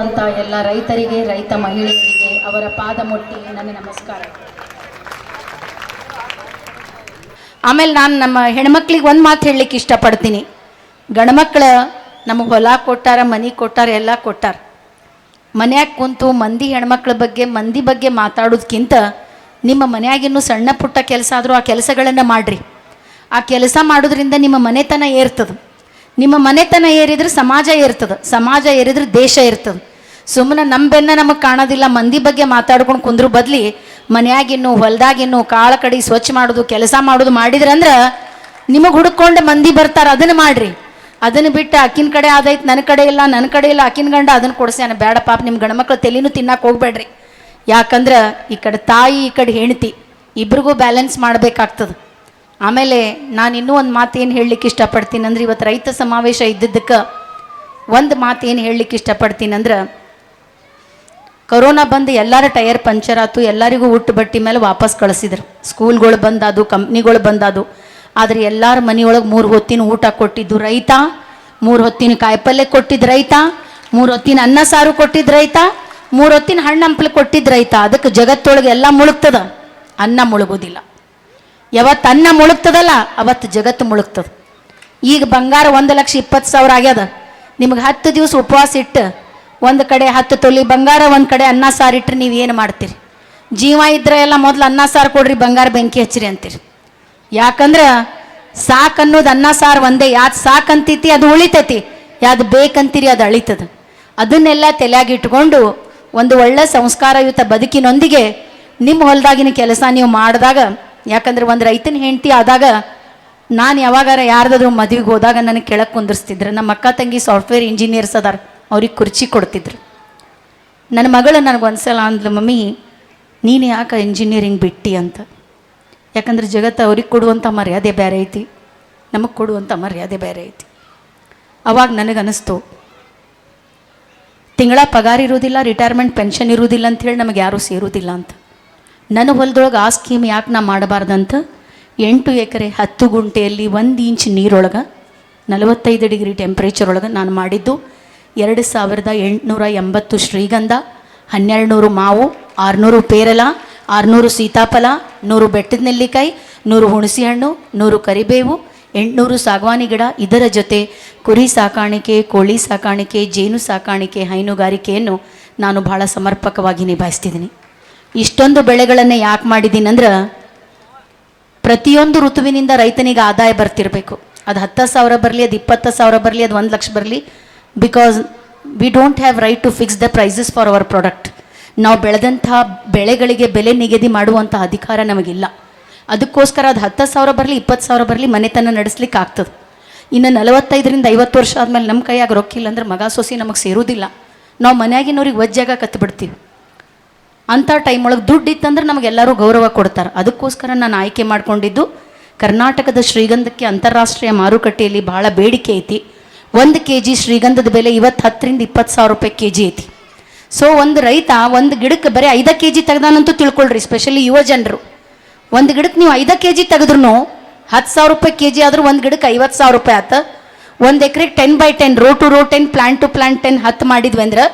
ಅಂತ ಎಲ್ಲ ರೈತರಿಗೆ, ರೈತ ಮಹಿಳೆಯರಿಗೆ ಅವರ ಪಾದ ಮುಟ್ಟಿ ನನ್ನ ನಮಸ್ಕಾರ. ಆಮೇಲೆ ನಾನು ನಮ್ಮ ಹೆಣ್ಮಕ್ಳಿಗೆ ಒಂದು ಮಾತು ಹೇಳಲಿಕ್ಕೆ ಇಷ್ಟಪಡ್ತೀನಿ. ಗಂಡ್ಮಕ್ಳು ನಮಗೆ ಹೊಲ ಕೊಟ್ಟಾರ, ಮನೆ ಕೊಟ್ಟಾರ, ಎಲ್ಲ ಕೊಟ್ಟಾರ. ಮನ್ಯಾಗ ಕುಂತು ಹೆಣ್ಮಕ್ಳ ಬಗ್ಗೆ, ಮಂದಿ ಬಗ್ಗೆ ಮಾತಾಡೋದಕ್ಕಿಂತ ನಿಮ್ಮ ಮನೆಯಾಗಿನ್ನೂ ಸಣ್ಣ ಪುಟ್ಟ ಕೆಲಸ ಆದರೂ ಆ ಕೆಲಸಗಳನ್ನು ಮಾಡಿರಿ. ಆ ಕೆಲಸ ಮಾಡೋದ್ರಿಂದ ನಿಮ್ಮ ಮನೆತನ ಏರ್ತದೆ. ನಿಮ್ಮ ಮನೆತನ ಏರಿದ್ರೆ ಸಮಾಜ ಏರ್ತದೆ, ಸಮಾಜ ಏರಿದ್ರೆ ದೇಶ ಇರ್ತದೆ. ಸುಮ್ಮನೆ ನಮ್ಮ ಬೆನ್ನ ನಮಗೆ ಕಾಣೋದಿಲ್ಲ ಮಂದಿ ಬಗ್ಗೆ ಮಾತಾಡ್ಕೊಂಡು ಕುಂದ್ರ ಬದಲಿ ಮನೆಯಾಗಿನ್ನು ಹೊಲದಾಗಿನ್ನು ಕಾಳ ಕಡಿ ಸ್ವಚ್ಛ ಮಾಡೋದು, ಕೆಲಸ ಮಾಡೋದು ಮಾಡಿದ್ರಂದ್ರೆ ನಿಮಗೆ ಹುಡ್ಕೊಂಡು ಮಂದಿ ಬರ್ತಾರೆ. ಅದನ್ನು ಮಾಡಿರಿ. ಅದನ್ನು ಬಿಟ್ಟು ಅಕ್ಕಿನ ಕಡೆ ಆದೈತೆ, ನನ್ನ ಕಡೆ ಇಲ್ಲ, ನನ್ನ ಕಡೆ ಇಲ್ಲ, ಅಕ್ಕಿನ ಗಂಡ ಅದನ್ನು ಕೊಡಿಸ್ಯಾನ. ಬೇಡ ಪಾಪ, ನಿಮ್ಮ ಗಂಡ್ಮಕ್ಳು ತಲೆನೂ ತಿನ್ನಕ್ಕೆ ಹೋಗ್ಬೇಡ್ರಿ. ಯಾಕಂದ್ರೆ ಈ ಕಡೆ ತಾಯಿ, ಈ ಕಡೆ ಹೆಂಡತಿ ಇಬ್ರಿಗೂ ಬ್ಯಾಲೆನ್ಸ್ ಮಾಡಬೇಕಾಗ್ತದೆ. ಆಮೇಲೆ ನಾನು ಇನ್ನೂ ಒಂದು ಮಾತು ಏನು ಹೇಳಲಿಕ್ಕೆ ಇಷ್ಟಪಡ್ತೀನಿ ಅಂದ್ರೆ, ಇವತ್ತು ರೈತ ಸಮಾವೇಶ ಇದ್ದಿದ್ದಕ್ಕೆ ಒಂದು ಮಾತು ಏನು ಹೇಳಲಿಕ್ಕೆ ಇಷ್ಟಪಡ್ತೀನಿ ಅಂದ್ರೆ, ಕೊರೋನಾ ಬಂದು ಎಲ್ಲರ ಟೈರ್ ಪಂಚರ್ ಆಯ್ತು, ಎಲ್ಲರಿಗೂ ಊಟ ಬಟ್ಟಿ ಮೇಲೆ ವಾಪಸ್ ಕಳಿಸಿದ್ರು. ಸ್ಕೂಲ್ಗಳು ಬಂದಾದು, ಕಂಪ್ನಿಗಳು ಬಂದಾದು. ಆದರೆ ಎಲ್ಲರ ಮನೆಯೊಳಗೆ 3 ಹೊತ್ತಿನ ಊಟ ಕೊಟ್ಟಿದ್ದು ರೈತ, 3 ಹೊತ್ತಿನ ಕಾಯಿಪಲ್ಯ ಕೊಟ್ಟಿದ್ದು ರೈತ, 3 ಹೊತ್ತಿನ ಅನ್ನ ಸಾರು ಕೊಟ್ಟಿದ್ದು ರೈತ, 3 ಹೊತ್ತಿನ ಹಣ್ಣು ಹಂಪಲು ಕೊಟ್ಟಿದ್ದು ರೈತ. ಅದಕ್ಕೆ ಜಗತ್ತೊಳಗೆ ಎಲ್ಲ ಮುಳುಗ್ತದ, ಅನ್ನ ಮುಳುಗೋದಿಲ್ಲ. ಯಾವತ್ತು ಅನ್ನ ಮುಳುಗ್ತದಲ್ಲ ಅವತ್ತು ಜಗತ್ತು ಮುಳುಗ್ತದೆ. ಈಗ ಬಂಗಾರ 1,20,000 ಆಗ್ಯದ. ನಿಮ್ಗೆ 10 ದಿವಸ ಉಪವಾಸ ಇಟ್ಟು ಒಂದು ಕಡೆ 10 ತೊಲಿ ಬಂಗಾರ, ಒಂದು ಕಡೆ ಅನ್ನ ಸಾರು ಇಟ್ಟರೆ ನೀವು ಏನು ಮಾಡ್ತೀರಿ? ಜೀವ ಇದ್ರೆ ಎಲ್ಲ ಮೊದಲು ಅನ್ನ ಸಾರು ಕೊಡ್ರಿ, ಬಂಗಾರ ಬೆಂಕಿ ಹಚ್ಚಿರಿ ಅಂತೀರಿ. ಯಾಕಂದ್ರೆ ಸಾಕು ಅನ್ನೋದು ಅನ್ನ ಸಾರು ಒಂದೇ. ಯಾವ್ದು ಸಾಕಂತೈತಿ ಅದು ಉಳಿತೈತಿ, ಯಾವ್ದು ಬೇಕಂತೀರಿ ಅದು ಅಳಿತದ. ಅದನ್ನೆಲ್ಲ ತಲೆಯಾಗಿಟ್ಕೊಂಡು ಒಂದು ಒಳ್ಳೆ ಸಂಸ್ಕಾರಯುತ ಬದುಕಿನೊಂದಿಗೆ ನಿಮ್ಮ ಹೊಲದಾಗಿನ ಕೆಲಸ ನೀವು ಮಾಡಿದಾಗ, ಯಾಕಂದ್ರೆ ಒಂದು ರೈತನ ಹೆಂಡತಿ ಆದಾಗ, ನಾನು ಯಾವಾಗಾರ ಯಾರ್ದಾದ್ರೂ ಮದುವೆಗೆ ಹೋದಾಗ ನನಗೆ ಕೆಳಗೆ ಕುಂದಿರ್ಸ್ತಿದ್ರು. ನಮ್ಮ ಅಕ್ಕ ತಂಗಿ ಸಾಫ್ಟ್ವೇರ್ ಇಂಜಿನಿಯರ್ಸ್ ಅದಾರ, ಅವ್ರಿಗೆ ಕುರ್ಚಿ ಕೊಡ್ತಿದ್ರು. ನನ್ನ ಮಗಳು ನನಗೊಂದ್ಸಲ ಅಂದ್ಲು, ಮಮ್ಮಿ ನೀನು ಯಾಕೆ ಇಂಜಿನಿಯರಿಂಗ್ ಬಿಟ್ಟಿ ಅಂತ. ಯಾಕಂದ್ರೆ ಜಗತ್ತು ಅವ್ರಿಗೆ ಕೊಡುವಂಥ ಮರ್ಯಾದೆ ಬೇರೆ ಐತಿ, ನಮಗೆ ಕೊಡುವಂಥ ಮರ್ಯಾದೆ ಬೇರೆ ಐತಿ. ಅವಾಗ ನನಗನ್ನಿಸ್ತು, ತಿಂಗಳ ಪಗಾರ ಇರೋದಿಲ್ಲ, ರಿಟೈರ್ಮೆಂಟ್ ಪೆನ್ಷನ್ ಇರೋದಿಲ್ಲ ಅಂಥೇಳಿ ನಮಗೆ ಯಾರೂ ಸೇರೋದಿಲ್ಲ ಅಂತ. ನನ್ನ ಹೊಲದೊಳಗೆ ಆ ಸ್ಕೀಮ್ ಯಾಕೆ ನಾ ಮಾಡಬಾರ್ದಂತ 8 ಎಕರೆ 10 ಗುಂಟೆಯಲ್ಲಿ 1 ಇಂಚ್ ನೀರೊಳಗೆ 45 ಡಿಗ್ರಿ ಟೆಂಪ್ರೇಚರ್ ಒಳಗೆ ನಾನು ಮಾಡಿದ್ದು 2880 ಶ್ರೀಗಂಧ, 1200 ಮಾವು, 600 ಪೇರಲ, 600 ಸೀತಾಫಲ, 100 ಬೆಟ್ಟದ ನೆಲ್ಲಿಕಾಯಿ, 100 ಹುಣಸಿ ಹಣ್ಣು, 100 ಕರಿಬೇವು, 800 ಸಾಗವಾನಿ ಗಿಡ. ಇದರ ಜೊತೆ ಕುರಿ ಸಾಕಾಣಿಕೆ, ಕೋಳಿ ಸಾಕಾಣಿಕೆ, ಜೇನು ಸಾಕಾಣಿಕೆ, ಹೈನುಗಾರಿಕೆಯನ್ನು ನಾನು ಭಾಳ ಸಮರ್ಪಕವಾಗಿ ನಿಭಾಯಿಸ್ತಿದ್ದೀನಿ. ಇಷ್ಟೊಂದು ಬೆಳೆಗಳನ್ನು ಯಾಕೆ ಮಾಡಿದ್ದೀನಿ ಅಂದ್ರೆ, ಪ್ರತಿಯೊಂದು ಋತುವಿನಿಂದ ರೈತನಿಗೆ ಆದಾಯ ಬರ್ತಿರಬೇಕು. ಅದು 10,000 ಬರಲಿ, ಅದು 20,000 ಬರಲಿ, ಅದು 1 ಲಕ್ಷ ಬರಲಿ. Because we don't have right to fix the prices for our product. ನಾವು ಬೆಳೆದಂಥ ಬೆಳೆಗಳಿಗೆ ಬೆಲೆ ನಿಗದಿ ಮಾಡುವಂಥ ಅಧಿಕಾರ ನಮಗಿಲ್ಲ. ಅದಕ್ಕೋಸ್ಕರ ಅದು 10,000 ಬರಲಿ, 20,000 ಬರಲಿ, ಮನೆತನ ನಡೆಸ್ಲಿಕ್ಕೆ ಆಗ್ತದೆ. ಇನ್ನು 45ರಿಂದ 50 ವರ್ಷ ಆದಮೇಲೆ ನಮ್ಮ ಕೈಯಾಗ ರೊಕ್ಕಿಲ್ಲ ಅಂದ್ರೆ ಮಗ ಸೊಸಿ ನಮಗೆ ಸೇರೋದಿಲ್ಲ. ನಾವು ಮನೆಯಾಗಿನವ್ರಿಗೆ ವಜ್ಜಾಗ ಕತ್ತಿಬಿಡ್ತೀವಿ. ಅಂಥ ಟೈಮ್ ಒಳಗೆ ದುಡ್ಡು ಇತ್ತಂದ್ರೆ ನಮಗೆಲ್ಲರೂ ಗೌರವ ಕೊಡ್ತಾರೆ. ಅದಕ್ಕೋಸ್ಕರ ನಾನು ಆಯ್ಕೆ ಮಾಡಿಕೊಂಡಿದ್ದು, ಕರ್ನಾಟಕದ ಶ್ರೀಗಂಧಕ್ಕೆ ಅಂತಾರಾಷ್ಟ್ರೀಯ ಮಾರುಕಟ್ಟೆಯಲ್ಲಿ ಭಾಳ ಬೇಡಿಕೆ ಐತಿ. 1 kg ಶ್ರೀಗಂಧದ ಬೆಲೆ ಇವತ್ತು 10,000ರಿಂದ 20,000 ರೂಪಾಯಿ kg ಐತಿ. ಸೊ ಒಂದು ರೈತ ಒಂದು ಗಿಡಕ್ಕೆ ಬರೀ 5 kg ತೆಗ್ದಾನಂತೂ ತಿಳ್ಕೊಳ್ರಿ, ಸ್ಪೆಷಲಿ ಯುವ ಜನರು. ಒಂದು ಗಿಡಕ್ಕೆ ನೀವು 5 kg ತೆಗೆದ್ರೂ 10,000 ರೂಪಾಯಿ kg ಆದರೂ ಒಂದು ಗಿಡಕ್ಕೆ 50,000 ರೂಪಾಯಿ ಆತ. 1 ಎಕರೆಗೆ 10x10 row to row 10 plant to plant 10 10 ಮಾಡಿದ್ವಿ ಅಂದ್ರೆ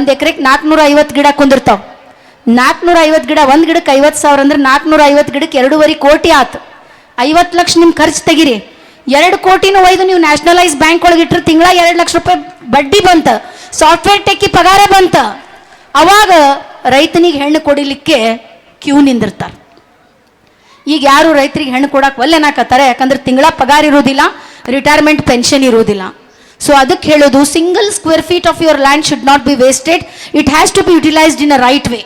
1 ಎಕರೆಗೆ 450 ಗಿಡ ಕುಂದಿರ್ತಾವೆ. 450 ಗಿಡ, ಒಂದು ಗಿಡಕ್ಕೆ 50,000 ಅಂದ್ರೆ 450 ಗಿಡಕ್ಕೆ 2.5 ಕೋಟಿ ಆತು. 50 ಲಕ್ಷ ನಿಮ್ಮ ಖರ್ಚು ತೆಗಿರಿ. 2 ಕೋಟಿನೂ ಒಯ್ದು ನೀವು ನ್ಯಾಷನಲೈಸ್ ಬ್ಯಾಂಕ್ ಒಳಗೆ ಇಟ್ಟರೆ ತಿಂಗಳ 2 ಲಕ್ಷ ರೂಪಾಯಿ ಬಡ್ಡಿ ಬಂತ, ಸಾಫ್ಟ್ವೇರ್ ಟೆಕ್ಕಿ ಪಗಾರ ಬಂತ. ಅವಾಗ ರೈತನಿಗೆ ಹೆಣ್ಣು ಕೊಡಿಲಿಕ್ಕೆ ಕ್ಯೂ ನಿಂದಿರ್ತಾರೆ. ಈಗ ಯಾರು ರೈತರಿಗೆ ಹೆಣ್ಣು ಕೊಡಕ್ಕೆ ಒಲ್ಲೆನಾಕತ್ತಾರೆ, ಯಾಕಂದ್ರೆ ತಿಂಗಳ ಪಗಾರ ಇರೋದಿಲ್ಲ, ರಿಟೈರ್ಮೆಂಟ್ ಪೆನ್ಷನ್ ಇರೋದಿಲ್ಲ. ಸೊ ಅದಕ್ಕೆ ಹೇಳೋದು, single square feet of your land should not be wasted, it has to be utilised in a right way.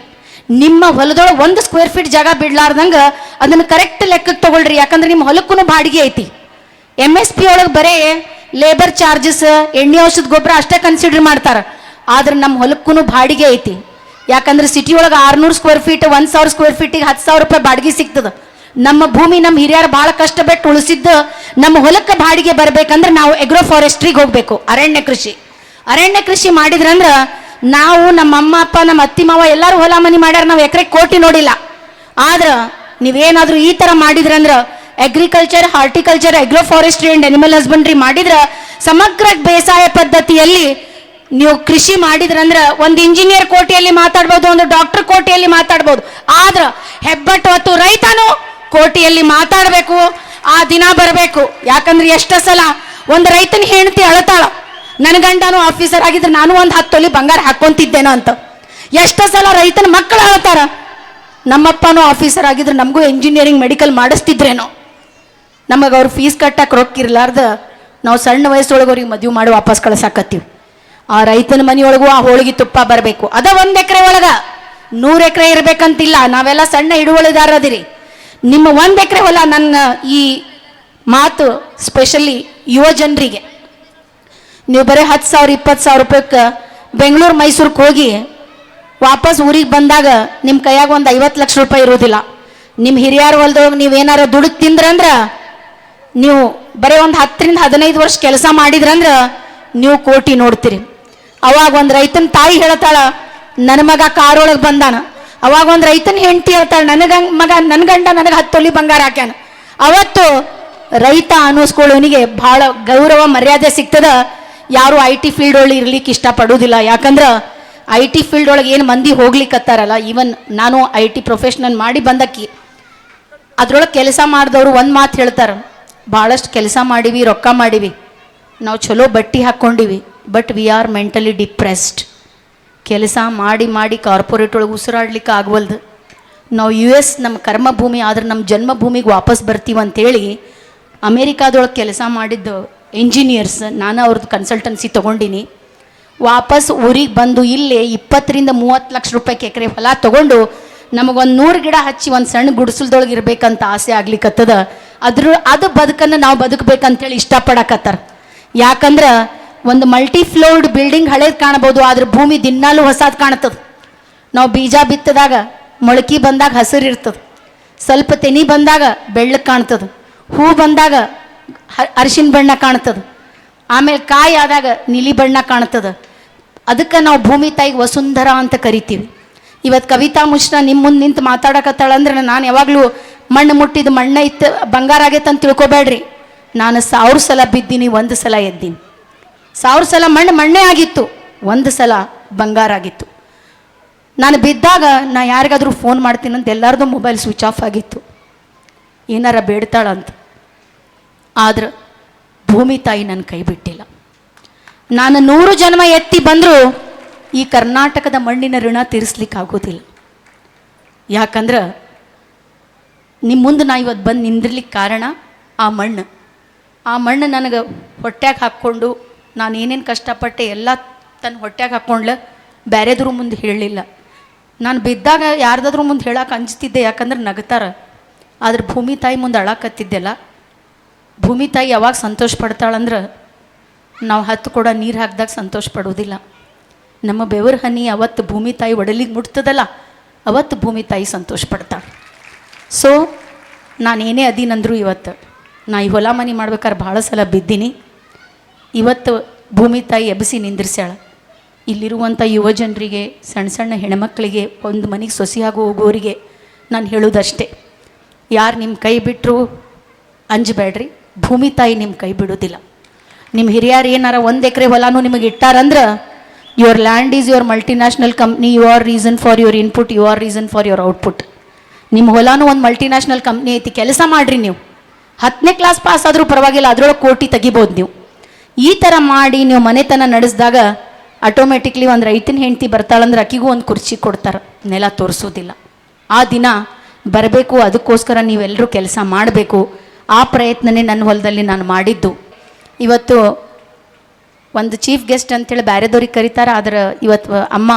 ನಿಮ್ಮ ಹೊಲದೊಳಗೆ 1 ಸ್ಕ್ವೇರ್ ಫೀಟ್ ಜಾಗ ಬಿಡ್ಲಾರ್ದಂಗೆ ಅದನ್ನು ಕರೆಕ್ಟ್ ಲೆಕ್ಕಕ್ಕೆ ತಗೊಳ್ರಿ. ಯಾಕಂದ್ರೆ ನಿಮ್ಮ ಹೊಲಕ್ಕೂ ಬಾಡಿಗೆ ಐತಿ. MSP ಒಳಗೆ ಬರೇ ಲೇಬರ್ ಚಾರ್ಜಸ್, ಎಣ್ಣೆ ಔಷಧ ಗೊಬ್ಬರ ಅಷ್ಟೇ ಕನ್ಸಿಡರ್ ಮಾಡ್ತಾರೆ. ಆದ್ರೆ ನಮ್ಮ ಹೊಲಕ್ಕೂ ಬಾಡಿಗೆ ಐತಿ. ಯಾಕಂದ್ರೆ ಸಿಟಿ ಒಳಗೆ 600 ಸ್ಕ್ವೇರ್ ಫೀಟ್ 1,000 ಸ್ಕ್ವೇರ್ ಫೀಟಿಗೆ 10,000 ರೂಪಾಯಿ ಬಾಡಿಗೆ ಸಿಗ್ತದೆ. ನಮ್ಮ ಭೂಮಿ ನಮ್ಮ ಹಿರಿಯರು ಭಾಳ ಕಷ್ಟಪಟ್ಟು ಉಳಿಸಿದ್ದು ನಮ್ಮ ಹೊಲಕ್ಕೆ ಬಾಡಿಗೆ ಬರಬೇಕಂದ್ರೆ ನಾವು ಎಗ್ರೋ ಫಾರೆಸ್ಟ್ರಿಗೆ ಹೋಗಬೇಕು. ಅರಣ್ಯ ಕೃಷಿ ಮಾಡಿದ್ರಂದ್ರೆ ನಾವು, ನಮ್ಮ ಅಮ್ಮ ಅಪ್ಪ, ನಮ್ಮ ಅತ್ತಿ ಮಾವ ಎಲ್ಲರೂ ಹೊಲ ಮನೆ ಮಾಡ್ಯಾರ, ನಾವು ಎಕರೆ ಕೋಟಿ ನೋಡಿಲ್ಲ. ಆದ್ರೆ ನೀವೇನಾದರೂ ಈ ಥರ ಮಾಡಿದ್ರಂದ್ರೆ, agriculture, horticulture, agro forestry and animal husbandry ಮಾಡಿದ್ರೆ, ಸಮಗ್ರ ಬೇಸಾಯ ಪದ್ಧತಿಯಲ್ಲಿ ನೀವು ಕೃಷಿ ಮಾಡಿದ್ರಂದ್ರೆ ಒಂದು ಇಂಜಿನಿಯರ್ ಕೋಟಿಯಲ್ಲಿ ಮಾತಾಡ್ಬೋದು, ಒಂದು ಡಾಕ್ಟರ್ ಕೋಟಿಯಲ್ಲಿ ಮಾತಾಡ್ಬೋದು. ಆದ್ರೆ ಹೆಬ್ಬಟ್ಟು ಹೊತ್ತು ರೈತನು ಕೋಟಿಯಲ್ಲಿ ಮಾತಾಡಬೇಕು. ಆ ದಿನ ಬರಬೇಕು. ಯಾಕಂದ್ರೆ ಎಷ್ಟು ಸಲ ಒಂದು ರೈತನ ಹೆಂಡತಿ ಅಳತಾಳ, ನನ್ನ ಗಂಡನು ಆಫೀಸರ್ ಆಗಿದ್ರೆ ನಾನು ಒಂದು 10 ತೊಲಿ ಬಂಗಾರ ಹಾಕೊಂತಿದ್ದೇನೋ ಅಂತ. ಎಷ್ಟು ಸಲ ರೈತನ ಮಕ್ಕಳು ಅಳತಾರ, ನಮ್ಮಪ್ಪನೂ ಆಫೀಸರ್ ಆಗಿದ್ರೆ ನಮಗೂ ಇಂಜಿನಿಯರಿಂಗ್ ಮೆಡಿಕಲ್ ಮಾಡಿಸ್ತಿದ್ರೇನೋ. ನಮಗೆ ಅವ್ರು ಫೀಸ್ ಕಟ್ಟಕ್ಕೆ ರೊಕ್ಕ ಇರ್ಲಾರ್ದ ನಾವು ಸಣ್ಣ ವಯಸ್ಸೊಳಗೆ ಅವ್ರಿಗೆ ಮದುವೆ ಮಾಡಿ ವಾಪಸ್ ಕಳ್ಸಾಕತ್ತೀವಿ. ಆ ರೈತನ ಮನೆಯೊಳಗೂ ಆ ಹೋಳಿಗೆ ತುಪ್ಪ ಬರಬೇಕು. ಅದ 1 ಎಕರೆ ಒಳಗ 100 ಎಕರೆ ಇರ್ಬೇಕಂತಿಲ್ಲ. ನಾವೆಲ್ಲ ಸಣ್ಣ ಹಿಡುವಳಿದಾರದಿರಿ. ನಿಮ್ಮ 1 ಎಕರೆ ಹೊಲ, ನನ್ನ ಈ ಮಾತು ಸ್ಪೆಷಲಿ ಯುವ ಜನರಿಗೆ, ನೀವು ಬರೀ 10,000 20,000 ರೂಪಾಯಿಗೆ ಬೆಂಗಳೂರು ಮೈಸೂರಿಗೆ ಹೋಗಿ ವಾಪಸ್ ಊರಿಗೆ ಬಂದಾಗ ನಿಮ್ಮ ಕೈಯಾಗ ಒಂದು 50 ಲಕ್ಷ ರೂಪಾಯಿ ಇರೋದಿಲ್ಲ. ನಿಮ್ಮ ಹಿರಿಯರ ಹೊಲದೊಳಗೆ ನೀವೇನಾರ ದುಡ್ಡು ತಿಂದ್ರಂದ್ರೆ, ನೀವು ಬರೀ ಒಂದು 10 ರಿಂದ 15 ವರ್ಷ ಕೆಲಸ ಮಾಡಿದ್ರಂದ್ರೆ ನೀವು ಕೋಟಿ ನೋಡ್ತೀರಿ. ಅವಾಗ ಒಂದು ರೈತನ ತಾಯಿ ಹೇಳ್ತಾಳ, ನನ್ನ ಮಗ ಕಾರೊಳಗೆ ಬಂದಾನ. ಅವಾಗ ಒಂದು ರೈತನ ಹೆಂಡತಿ ಹೇಳ್ತಾಳೆ, ನನ್ನ ಗಂಡ ನನಗೆ 10 ತೊಲಿ ಬಂಗಾರ ಹಾಕ್ಯಾನ. ಅವತ್ತು ರೈತ ಅನ್ನಿಸ್ಕೊಳ್ಳೋನಿಗೆ ಭಾಳ ಗೌರವ ಮರ್ಯಾದೆ ಸಿಗ್ತದ. ಯಾರು IT ಫೀಲ್ಡ್ ಒಳಗೆ ಇರ್ಲಿಕ್ಕೆ ಇಷ್ಟಪಡೋದಿಲ್ಲ. ಯಾಕಂದ್ರೆ IT ಫೀಲ್ಡ್ ಒಳಗೆ ಏನು ಮಂದಿ ಹೋಗ್ಲಿಕ್ಕತ್ತಾರಲ್ಲ, ಈವನ್ ನಾನು IT ಪ್ರೊಫೆಷನಲ್ ಮಾಡಿ ಬಂದಕ್ಕಿ, ಅದ್ರೊಳಗೆ ಕೆಲಸ ಮಾಡಿದವರು ಒಂದು ಮಾತು ಹೇಳ್ತಾರೆ, ಭಾಳಷ್ಟು ಕೆಲಸ ಮಾಡಿವಿ, ರೊಕ್ಕ ಮಾಡಿವಿ, ನಾವು ಚಲೋ ಬಟ್ಟೆ ಹಾಕ್ಕೊಂಡಿವಿ, but we are mentally depressed. ಕೆಲಸ ಮಾಡಿ ಮಾಡಿ ಕಾರ್ಪೊರೇಟ್ ಒಳಗೆ ಉಸಿರಾಡ್ಲಿಕ್ಕೆ ಆಗವಲ್ದು. ನಾವು US ನಮ್ಮ ಕರ್ಮಭೂಮಿ ಆದ್ರೆ ನಮ್ಮ ಜನ್ಮಭೂಮಿಗೆ ವಾಪಸ್ ಬರ್ತೀವಿ ಅಂತೇಳಿ ಅಮೇರಿಕಾದೊಳಗೆ ಕೆಲಸ ಮಾಡಿದ್ದು ಇಂಜಿನಿಯರ್ಸ್, ನಾನು ಅವ್ರದ್ದು ಕನ್ಸಲ್ಟೆನ್ಸಿ ತೊಗೊಂಡಿನಿ. ವಾಪಸ್ ಊರಿಗೆ ಬಂದು ಇಲ್ಲೇ 20 ರಿಂದ 30 ಲಕ್ಷ ರೂಪಾಯಿ ಎಕರೆ ಹೊಲ ತೊಗೊಂಡು ನಮಗೊಂದು 100 ಗಿಡ ಹಚ್ಚಿ ಒಂದು ಸಣ್ಣ ಗುಡಿಸಲ್ದೊಳಗೆ ಇರಬೇಕಂತ ಆಸೆ ಆಗ್ಲಿಕ್ಕತ್ತದ. ಅದು ಬದುಕನ್ನು ನಾವು ಬದುಕಬೇಕಂತೇಳಿ ಇಷ್ಟಪಡಕತ್ತಾರ. ಯಾಕಂದ್ರೆ ಒಂದು ಮಲ್ಟಿ ಫ್ಲೋರ್ಡ್ ಬಿಲ್ಡಿಂಗ್ ಹಳೇದು ಕಾಣಬಹುದು, ಆದ್ರೆ ಭೂಮಿ ದಿನಾಲೂ ಹೊಸದು ಕಾಣ್ತದೆ. ನಾವು ಬೀಜ ಬಿತ್ತದಾಗ ಮೊಳಕೆ ಬಂದಾಗ ಹಸಿರು ಇರ್ತದೆ, ಸ್ವಲ್ಪ ತೆನಿ ಬಂದಾಗ ಬೆಳ್ಳಗೆ ಕಾಣ್ತದೆ, ಹೂ ಬಂದಾಗ ಅರಿಶಿನ ಬಣ್ಣ ಕಾಣ್ತದೆ, ಆಮೇಲೆ ಕಾಯಿ ಆದಾಗ ನೀಲಿ ಬಣ್ಣ ಕಾಣ್ತದೆ. ಅದಕ್ಕೆ ನಾವು ಭೂಮಿ ತಾಯಿಗೆ ವಸುಂಧರ ಅಂತ ಕರಿತೀವಿ. ಇವತ್ತು ಕವಿತಾ ಮಿಶ್ರಾ ನಿಮ್ಮ ಮುಂದೆ ನಿಂತು ಮಾತಾಡಕತ್ತಾಳಂದ್ರೆ, ನಾನು ಯಾವಾಗಲೂ ಮಣ್ಣು ಮುಟ್ಟಿದ್ದು ಮಣ್ಣ ಇತ್ತು ಬಂಗಾರ ಆಗೈತೆ ಅಂತ ತಿಳ್ಕೊಬೇಡ್ರಿ. ನಾನು 1000 ಸಲ ಬಿದ್ದೀನಿ, 1 ಸಲ ಎದ್ದೀನಿ. 1000 ಸಲ ಮಣ್ಣೇ ಆಗಿತ್ತು, 1 ಸಲ ಬಂಗಾರ ಆಗಿತ್ತು. ನಾನು ಬಿದ್ದಾಗ ನಾ ಯಾರಿಗಾದ್ರೂ ಫೋನ್ ಮಾಡ್ತೀನಂತ ಎಲ್ಲರದು ಮೊಬೈಲ್ ಸ್ವಿಚ್ ಆಫ್ ಆಗಿತ್ತು, ಏನಾರ ಬೇಡ್ತಾಳಂತ. ಆದ್ರೆ ಭೂಮಿ ತಾಯಿ ನನ್ನ ಕೈ ಬಿಟ್ಟಿಲ್ಲ. ನಾನು 100 ಜನ್ಮ ಎತ್ತಿ ಬಂದರೂ ಈ ಕರ್ನಾಟಕದ ಮಣ್ಣಿನ ಋಣ ತೀರಿಸ್ಲಿಕ್ಕೆ ಆಗೋದಿಲ್ಲ. ಯಾಕಂದ್ರೆ ನಿಮ್ಮ ಮುಂದೆ ನಾ ಇವತ್ತು ಬಂದು ನಿಂದಿರ್ಲಿಕ್ಕೆ ಕಾರಣ ಆ ಮಣ್ಣು ನನಗೆ ಹೊಟ್ಯಾಗ ಹಾಕ್ಕೊಂಡು ನಾನು ಏನೇನು ಕಷ್ಟಪಟ್ಟೆ ಎಲ್ಲ ತನ್ನ ಹೊಟ್ಯಾಗ ಹಾಕ್ಕೊಂಡ್ಲ ಬೇರೆದ್ರು ಮುಂದೆ ಹೇಳಲಿಲ್ಲ. ನಾನು ಬಿದ್ದಾಗ ಯಾರ್ದಾದ್ರೂ ಮುಂದೆ ಹೇಳಕ್ಕೆ ಅಂಜ್ತಿದ್ದೆ, ಯಾಕಂದ್ರೆ ನಗ್ತಾರ. ಆದ್ರೆ ಭೂಮಿ ತಾಯಿ ಮುಂದೆ ಅಳಕತ್ತಿದ್ದೆಲ್ಲ. ಭೂಮಿ ತಾಯಿ ಯಾವಾಗ ಸಂತೋಷ ಪಡ್ತಾಳಂದ್ರೆ, ನಾವು 10 ಕೊಡ ನೀರು ಹಾಕಿದಾಗ ಸಂತೋಷ ಪಡೋದಿಲ್ಲ. ನಮ್ಮ ಬೆವರ ಹನಿ ಅವತ್ತು ಭೂಮಿ ತಾಯಿ ಒಡಲಿಗೆ ಮುಟ್ತದಲ್ಲ, ಅವತ್ತು ಭೂಮಿ ತಾಯಿ ಸಂತೋಷ ಪಡ್ತಾಳೆ. ಸೊ ನಾನೇನೇ ಅದೀನಂದ್ರು ಇವತ್ತು ನಾ ಈ ಹೊಲ ಮನೆ ಮಾಡ್ಬೇಕಾದ್ರೆ ಭಾಳ ಸಲ ಬಿದ್ದೀನಿ. ಇವತ್ತು ಭೂಮಿ ತಾಯಿ ಎಬ್ಬಿಸಿ ನಿಂದಿರ್ಸ್ಯಾಳ. ಇಲ್ಲಿರುವಂಥ ಯುವ ಜನರಿಗೆ, ಸಣ್ಣ ಸಣ್ಣ ಹೆಣ್ಮಕ್ಳಿಗೆ, ಒಂದು ಮನೆಗೆ ಸೊಸೆಯಾಗಿ ಹೋಗೋರಿಗೆ ನಾನು ಹೇಳೋದಷ್ಟೇ, ಯಾರು ನಿಮ್ಮ ಕೈ ಬಿಟ್ಟರು ಅಂಜಬೇಡ್ರಿ, ಭೂಮಿ ತಾಯಿ ನಿಮ್ಮ ಕೈ ಬಿಡೋದಿಲ್ಲ. ನಿಮ್ಮ ಹಿರಿಯರು ಏನಾರ 1 ಎಕರೆ ಹೊಲನೂ ನಿಮಗೆ ಇಟ್ಟಾರಂದ್ರೆ, your land is your multinational company, you are reason for your input, you are reason for your output. ನಿಮ್ಮ ಹೊಲನೂ ಒಂದು ಮಲ್ಟಿನ್ಯಾಷನಲ್ ಕಂಪ್ನಿ ಐತಿ, ಕೆಲಸ ಮಾಡಿರಿ. ನೀವು 10ನೇ ಕ್ಲಾಸ್ ಪಾಸ್ ಆದರೂ ಪರವಾಗಿಲ್ಲ, ಅದರೊಳಗೆ ಕೋಟಿ ತೆಗಿಬೋದು. ನೀವು ಈ ಥರ ಮಾಡಿ ನೀವು ಮನೆತನ ನಡೆಸಿದಾಗ ಆಟೋಮೆಟಿಕ್ಲಿ ಒಂದು ರೈತನ ಹೆಂಡತಿ ಬರ್ತಾಳಂದ್ರೆ ಅಕ್ಕಿಗೂ ಒಂದು ಕುರ್ಚಿ ಕೊಡ್ತಾರೆ, ನೆಲ ತೋರಿಸೋದಿಲ್ಲ. ಆ ದಿನ ಬರಬೇಕು. ಅದಕ್ಕೋಸ್ಕರ ನೀವೆಲ್ಲರೂ ಕೆಲಸ ಮಾಡಬೇಕು. ಆ ಪ್ರಯತ್ನನೇ ನನ್ನ ಹೊಲದಲ್ಲಿ ನಾನು ಮಾಡಿದ್ದು. ಇವತ್ತು ಒಂದು ಚೀಫ್ ಗೆಸ್ಟ್ ಅಂತೇಳಿ ಬೇರೆದವ್ರಿಗೆ ಕರೀತಾರೆ, ಆದ್ರೆ ಇವತ್ತು ಅಮ್ಮ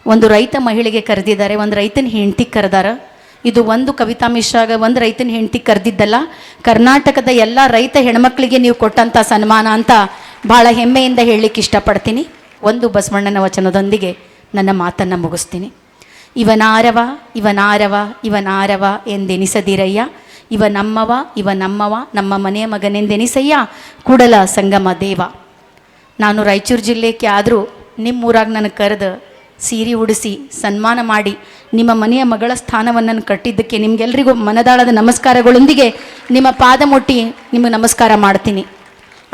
ಒಂದು ರೈತ ಮಹಿಳೆಗೆ ಕರೆದಿದ್ದಾರೆ, ಒಂದು ರೈತನ ಹೆಂಡತಿಗೆ ಕರೆದಾರ. ಇದು ಒಂದು ಕವಿತಾ ಮಿಶ್ರಾಗ ಒಂದು ರೈತನ ಹೆಂಡತಿಗೆ ಕರೆದಿದ್ದಲ್ಲ, ಕರ್ನಾಟಕದ ಎಲ್ಲ ರೈತ ಹೆಣ್ಮಕ್ಳಿಗೆ ನೀವು ಕೊಟ್ಟಂಥ ಸನ್ಮಾನ ಅಂತ ಭಾಳ ಹೆಮ್ಮೆಯಿಂದ ಹೇಳಲಿಕ್ಕೆ ಇಷ್ಟಪಡ್ತೀನಿ. ಒಂದು ಬಸವಣ್ಣನ ವಚನದೊಂದಿಗೆ ನನ್ನ ಮಾತನ್ನು ಮುಗಿಸ್ತೀನಿ. ಇವನಾರವ ಇವನಾರವ ಇವನಾರವ ಎಂದೆನಿಸದಿರಯ್ಯ, ಇವ ನಮ್ಮವ ನಮ್ಮ ಮನೆಯ ಮಗನೆಂದೆನಿಸಯ್ಯ, ಕೂಡಲ ಸಂಗಮ ದೇವ. ನಾನು ರಾಯಚೂರು ಜಿಲ್ಲೆಗೆ ಆದರೂ ನಿಮ್ಮೂರಾಗ ನನಗೆ ಕರೆದು ಸೀರೆ ಉಡಿಸಿ ಸನ್ಮಾನ ಮಾಡಿ ನಿಮ್ಮ ಮನೆಯ ಮಗಳ ಸ್ಥಾನವನ್ನು ಕಟ್ಟಿದ್ದಕ್ಕೆ ನಿಮಗೆಲ್ಲರಿಗೂ ಮನದಾಳದ ನಮಸ್ಕಾರಗಳೊಂದಿಗೆ ನಿಮ್ಮ ಪಾದ ಮುಟ್ಟಿ ನಿಮಗೆ ನಮಸ್ಕಾರ ಮಾಡ್ತೀನಿ.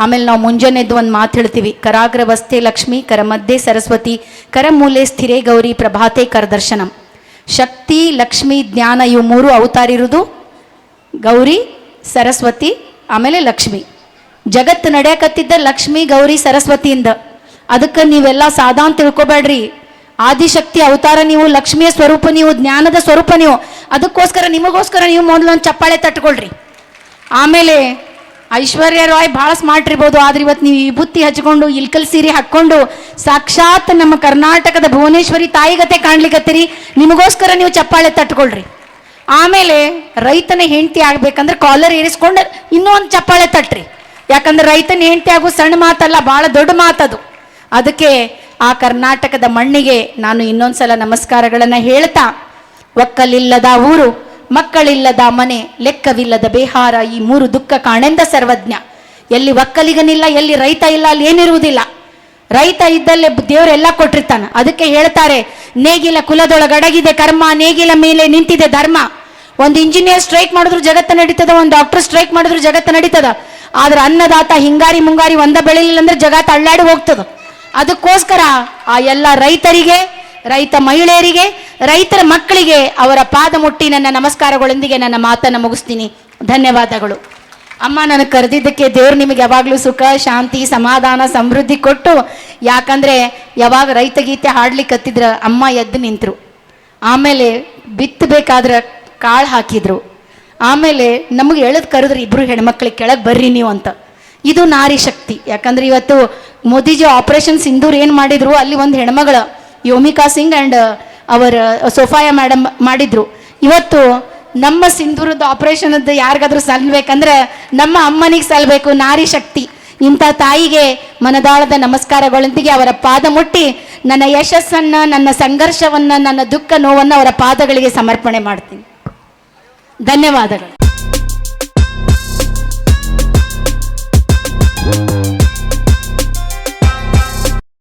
ಆಮೇಲೆ ನಾವು ಮುಂಜಾನೆ ಎದ್ದು ಒಂದು ಮಾತು ಹೇಳ್ತೀವಿ, ಕರಾಗ್ರವಸ್ಥೆ ಲಕ್ಷ್ಮಿ, ಕರ ಮಧ್ಯೆ ಸರಸ್ವತಿ, ಕರ ಮೂಲೆ ಸ್ಥಿರೇ ಗೌರಿ, ಪ್ರಭಾತೆ ಕರದರ್ಶನಂ. ಶಕ್ತಿ, ಲಕ್ಷ್ಮಿ, ಜ್ಞಾನ ಇವು ಮೂರು ಅವತಾರ ಇರುವುದು ಗೌರಿ, ಸರಸ್ವತಿ, ಆಮೇಲೆ ಲಕ್ಷ್ಮಿ. ಜಗತ್ತು ನಡೆಯಕತ್ತಿದ್ದ ಲಕ್ಷ್ಮಿ, ಗೌರಿ, ಸರಸ್ವತಿಯಿಂದ. ಅದಕ್ಕೆ ನೀವೆಲ್ಲ ಸಾಧಾ ಅಂತ ತಿಳ್ಕೊಬೇಡ್ರಿ. ಆದಿಶಕ್ತಿ ಅವತಾರ ನೀವು, ಲಕ್ಷ್ಮಿಯ ಸ್ವರೂಪ ನೀವು, ಜ್ಞಾನದ ಸ್ವರೂಪ ನೀವು. ಅದಕ್ಕೋಸ್ಕರ ನಿಮಗೋಸ್ಕರ ನೀವು ಮೊದಲು ಒಂದು ಚಪ್ಪಾಳೆ ತಟ್ಕೊಳ್ರಿ. ಆಮೇಲೆ ಐಶ್ವರ್ಯ ರಾಯ್ ಭಾಳ ಸ್ಮಾರ್ಟ್ ಇರ್ಬೋದು, ಆದ್ರೆ ಇವತ್ತು ನೀವು ವಿಭೂತಿ ಹಚ್ಕೊಂಡು ಇಲ್ಕಲ್ ಸೀರೆ ಹಾಕ್ಕೊಂಡು ಸಾಕ್ಷಾತ್ ನಮ್ಮ ಕರ್ನಾಟಕದ ಭುವನೇಶ್ವರಿ ತಾಯಿಗತೆ ಕಾಣ್ಲಿಕ್ಕತ್ತೀರಿ. ನಿಮಗೋಸ್ಕರ ನೀವು ಚಪ್ಪಾಳೆ ತಟ್ಕೊಳ್ರಿ. ಆಮೇಲೆ ರೈತನ ಹೆಂಡತಿ ಆಗ್ಬೇಕಂದ್ರೆ ಕಾಲರ್ ಏರಿಸ್ಕೊಂಡು ಇನ್ನೂ ಒಂದು ಚಪ್ಪಾಳೆ ತಟ್ರಿ. ಯಾಕಂದ್ರೆ ರೈತನ ಹೆಂಡತಿ ಆಗೋ ಸಣ್ಣ ಮಾತಲ್ಲ, ಭಾಳ ದೊಡ್ಡ ಮಾತದು. ಅದಕ್ಕೆ ಆ ಕರ್ನಾಟಕದ ಮಣ್ಣಿಗೆ ನಾನು ಇನ್ನೊಂದ್ಸಲ ನಮಸ್ಕಾರಗಳನ್ನು ಹೇಳ್ತಾ, ಒಕ್ಕಲಿಲ್ಲದ ಊರು, ಮಕ್ಕಳಿಲ್ಲದ ಮನೆ, ಲೆಕ್ಕವಿಲ್ಲದ ಬೇಹಾರ, ಈ ಮೂರು ದುಃಖ ಕಾಣೆಂದ ಸರ್ವಜ್ಞ. ಎಲ್ಲಿ ಒಕ್ಕಲಿಗನಿಲ್ಲ, ಎಲ್ಲಿ ರೈತ ಇಲ್ಲ, ಅಲ್ಲಿ ಏನಿರುವುದಿಲ್ಲ. ರೈತ ಇದ್ದಲ್ಲೇ ದೇವರೆಲ್ಲ ಕೊಟ್ಟಿರ್ತಾನೆ. ಅದಕ್ಕೆ ಹೇಳ್ತಾರೆ, ನೇಗಿಲ ಕುಲದೊಳಗಡಗಿದೆ ಕರ್ಮ, ನೇಗಿಲ ಮೇಲೆ ನಿಂತಿದೆ ಧರ್ಮ. ಒಂದು ಇಂಜಿನಿಯರ್ ಸ್ಟ್ರೈಕ್ ಮಾಡಿದ್ರು ಜಗತ್ತು ನಡೀತದ, ಒಂದು ಡಾಕ್ಟರ್ ಸ್ಟ್ರೈಕ್ ಮಾಡಿದ್ರು ಜಗತ್ತು ನಡೀತದ. ಆದ್ರೆ ಅನ್ನದಾತ ಹಿಂಗಾರಿ ಮುಂಗಾರಿ ಒಂದ ಬೆಳಿಲಿಲ್ಲ ಅಂದ್ರೆ ಜಗತ್ತು ಅಳ್ಳಾಡಿ ಹೋಗ್ತದ. ಅದಕ್ಕೋಸ್ಕರ ಆ ಎಲ್ಲ ರೈತರಿಗೆ, ರೈತ ಮಹಿಳೆಯರಿಗೆ, ರೈತರ ಮಕ್ಕಳಿಗೆ ಅವರ ಪಾದ ಮುಟ್ಟಿ ನನ್ನ ನಮಸ್ಕಾರಗಳೊಂದಿಗೆ ನನ್ನ ಮಾತನ್ನು ಮುಗಿಸ್ತೀನಿ. ಧನ್ಯವಾದಗಳು. ಅಮ್ಮ, ನನಗೆ ಕರೆದಿದ್ದಕ್ಕೆ ದೇವ್ರು ನಿಮಗೆ ಯಾವಾಗಲೂ ಸುಖ, ಶಾಂತಿ, ಸಮಾಧಾನ, ಸಮೃದ್ಧಿ ಕೊಟ್ಟು. ಯಾಕಂದರೆ ಯಾವಾಗ ರೈತ ಗೀತೆ ಹಾಡ್ಲಿಕ್ಕೆ ಹತ್ತಿದ್ರ ಅಮ್ಮ ಎದ್ದು ನಿಂತರು. ಆಮೇಲೆ ಬಿತ್ತಬೇಕಾದ್ರೆ ಕಾಳು ಹಾಕಿದ್ರು. ಆಮೇಲೆ ನಮಗೆ ಎಳೆದು ಕರೆದ್ರು, ಇಬ್ಬರು ಹೆಣ್ಮಕ್ಳಿಗೆ ಕೆಳಗೆ ಬರ್ರಿ ನೀವು ಅಂತ. ಇದು ನಾರಿ ಶಕ್ತಿ. ಯಾಕಂದ್ರೆ ಇವತ್ತು ಮೋದಿಜಿ ಆಪರೇಷನ್ ಸಿಂಧೂರ್ ಏನು ಮಾಡಿದ್ರು, ಅಲ್ಲಿ ಒಂದು ಹೆಣ್ಮಗಳು ಯೋಮಿಕಾ ಸಿಂಗ್ ಆ್ಯಂಡ್ ಅವರ ಸೋಫಾಯಾ ಮೇಡಮ್ ಮಾಡಿದ್ರು. ಇವತ್ತು ನಮ್ಮ ಸಿಂಧೂರದ ಆಪರೇಷನ್ದು ಯಾರಿಗಾದ್ರೂ ಸಲ್ಬೇಕಂದ್ರೆ ನಮ್ಮ ಅಮ್ಮನಿಗೆ ಸಲ್ಬೇಕು. ನಾರಿ ಶಕ್ತಿ. ಇಂಥ ತಾಯಿಗೆ ಮನದಾಳದ ನಮಸ್ಕಾರಗಳೊಂದಿಗೆ ಅವರ ಪಾದ ಮುಟ್ಟಿ ನನ್ನ ಯಶಸ್ಸನ್ನು, ನನ್ನ ಸಂಘರ್ಷವನ್ನು, ನನ್ನ ದುಃಖ ನೋವನ್ನು ಅವರ ಪಾದಗಳಿಗೆ ಸಮರ್ಪಣೆ ಮಾಡ್ತೀನಿ. ಧನ್ಯವಾದಗಳು.